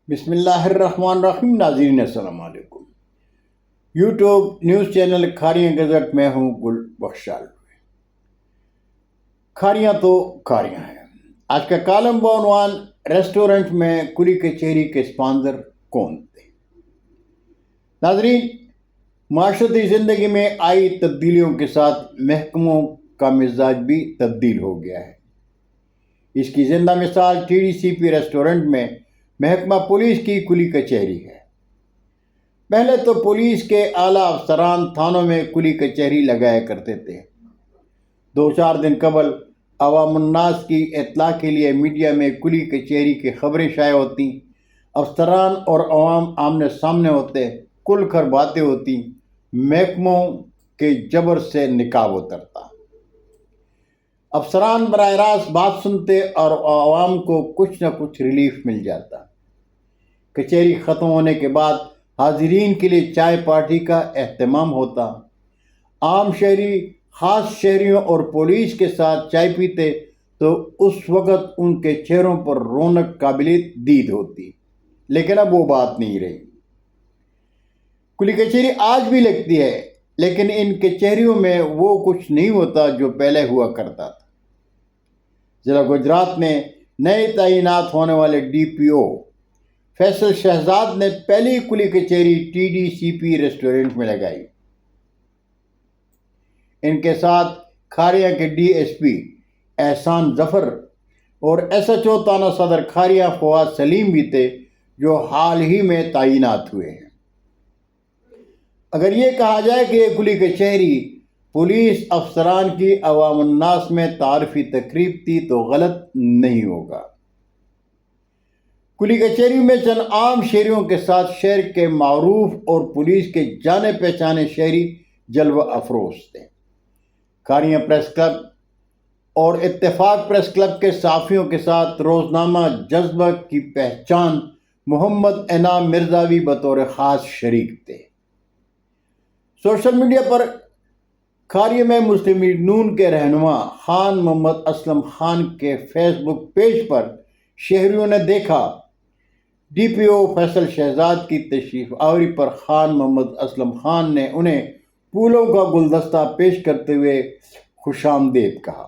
بسم اللہ الرحمن الرحیم۔ ناظرین السلام علیکم۔ YouTube news channel Kharian gazette میں ہوں گل بخشال۔ کھاریاں تو کھاریاں ہیں۔ آج کا کالم بعنوان ریسٹورنٹ میں کلی کچہری کے اسپانسر کون تھے؟ ناظرین، معاشرتی زندگی میں آئی تبدیلیوں کے ساتھ محکموں کا مزاج بھی تبدیل ہو گیا ہے۔ اس کی زندہ مثال TDCP ریسٹورنٹ میں محکمہ پولیس کی کلی کچہری ہے۔ پہلے تو پولیس کے اعلیٰ افسران تھانوں میں کلی کچہری لگایا کرتے تھے۔ 2-4 دن قبل عوام الناس کی اطلاع کے لیے میڈیا میں کلی کچہری کی خبریں شائع ہوتی، افسران اور عوام آمنے سامنے ہوتے، کھل کر باتیں ہوتی، محکموں کے جبر سے نقاب اترتا، افسران براہ راست بات سنتے اور عوام کو کچھ نہ کچھ ریلیف مل جاتا۔ کچہری ختم ہونے کے بعد حاضرین کے لیے چائے پارٹی کا اہتمام ہوتا۔ عام شہری خاص شہریوں اور پولیس کے ساتھ چائے پیتے تو اس وقت ان کے چہروں پر رونق قابل دید ہوتی، لیکن اب وہ بات نہیں رہی۔ کلی کچہری آج بھی لگتی ہے، لیکن ان کچہریوں میں وہ کچھ نہیں ہوتا جو پہلے ہوا کرتا تھا۔ ضلع گجرات میں نئے تعینات ہونے والے DPO فیصل شہزاد نے پہلی کلی کچہری TDCP ریسٹورنٹ میں لگائی۔ ان کے ساتھ کھاریاں کے DSP احسان ظفر اور SHO تھانہ صدر کھاریاں فواد سلیم بھی تھے، جو حال ہی میں تعینات ہوئے ہیں۔ اگر یہ کہا جائے کہ یہ کلی کچہری پولیس افسران کی عوام الناس میں تعارفی تقریب تھی تو غلط نہیں ہوگا۔ کلی کچہری میں چند عام شہریوں کے ساتھ شہر کے معروف اور پولیس کے جانے پہچانے شہری جلوہ افروز تھے۔ کھاریاں پریس کلب اور اتفاق پریس کلب کے صحافیوں کے ساتھ روزنامہ جذبہ کی پہچان محمد انعام مرزاوی بطور خاص شریک تھے۔ سوشل میڈیا پر کھاریاں میں مسلم لیگ نون کے رہنما خان محمد اسلم خان کے فیس بک پیج پر شہریوں نے دیکھا DPO فیصل شہزاد کی تشریف آوری پر خان محمد اسلم خان نے انہیں پھولوں کا گلدستہ پیش کرتے ہوئے خوش آمدید کہا۔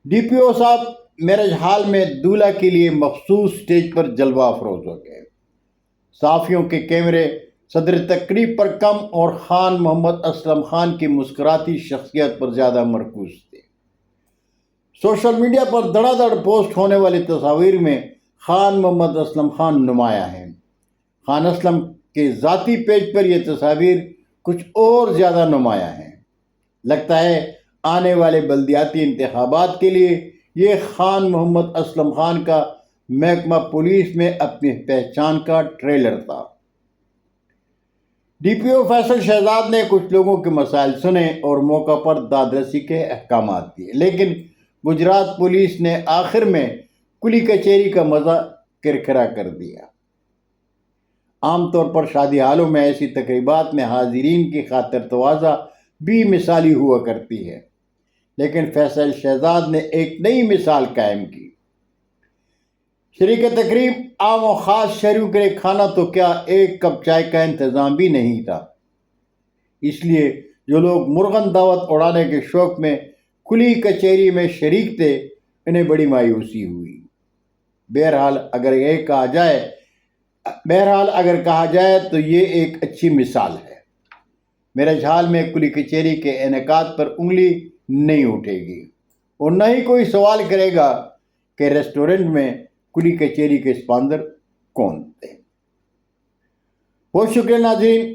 DPO صاحب میرج ہال میں دولہا کے لیے مخصوص سٹیج پر جلوہ افروز ہو گئے۔ صحافیوں کے کیمرے صدر تقریب پر کم اور خان محمد اسلم خان کی مسکراتی شخصیت پر زیادہ مرکوز تھے۔ سوشل میڈیا پر دھڑا دھڑ پوسٹ ہونے والی تصاویر میں خان محمد اسلم خان نمایاں ہیں۔ خان اسلم کے ذاتی پیج پر یہ تصاویر کچھ اور زیادہ نمایاں ہیں۔ لگتا ہے آنے والے بلدیاتی انتخابات کے لیے یہ خان محمد اسلم خان کا محکمہ پولیس میں اپنی پہچان کا ٹریلر تھا۔ DPO فیصل شہزاد نے کچھ لوگوں کے مسائل سنے اور موقع پر داد رسی کے احکامات دیے، لیکن گجرات پولیس نے آخر میں کلی کچہری کا مزہ کرکرا کر دیا۔ عام طور پر شادی حالوں میں ایسی تقریبات میں حاضرین کی خاطر تواضع بھی مثالی ہوا کرتی ہے، لیکن فیصل شہزاد نے ایک نئی مثال قائم کی۔ شریک تقریب عام و خاص شہریوں کے لیے کھانا تو کیا ایک کپ چائے کا انتظام بھی نہیں تھا۔ اس لیے جو لوگ مرغن دعوت اڑانے کے شوق میں کلی کچہری میں شریک تھے، انہیں بڑی مایوسی ہوئی۔ بہرحال اگر کہا جائے تو یہ ایک اچھی مثال ہے۔ میرج ہال میں کلی کچہری کے انعقاد پر انگلی نہیں اٹھے گی اور نہ ہی کوئی سوال کرے گا کہ ریسٹورنٹ میں کلی کچہری کے اسپانسر کون تھے۔ بہت شکریہ ناظرین،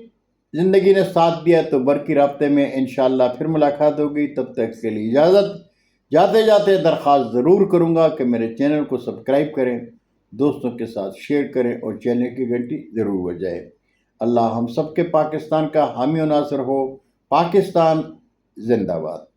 زندگی نے ساتھ دیا تو برقی رابطے میں انشاءاللہ پھر ملاقات ہوگی۔ تب تک کے لیے اجازت۔ جاتے جاتے درخواست ضرور کروں گا کہ میرے چینل کو سبسکرائب کریں، دوستوں کے ساتھ شیئر کریں اور چینل کی گھنٹی ضرور بجائیں۔ اللہ ہم سب کے پاکستان کا حامی و ناصر ہو۔ پاکستان زندہ باد۔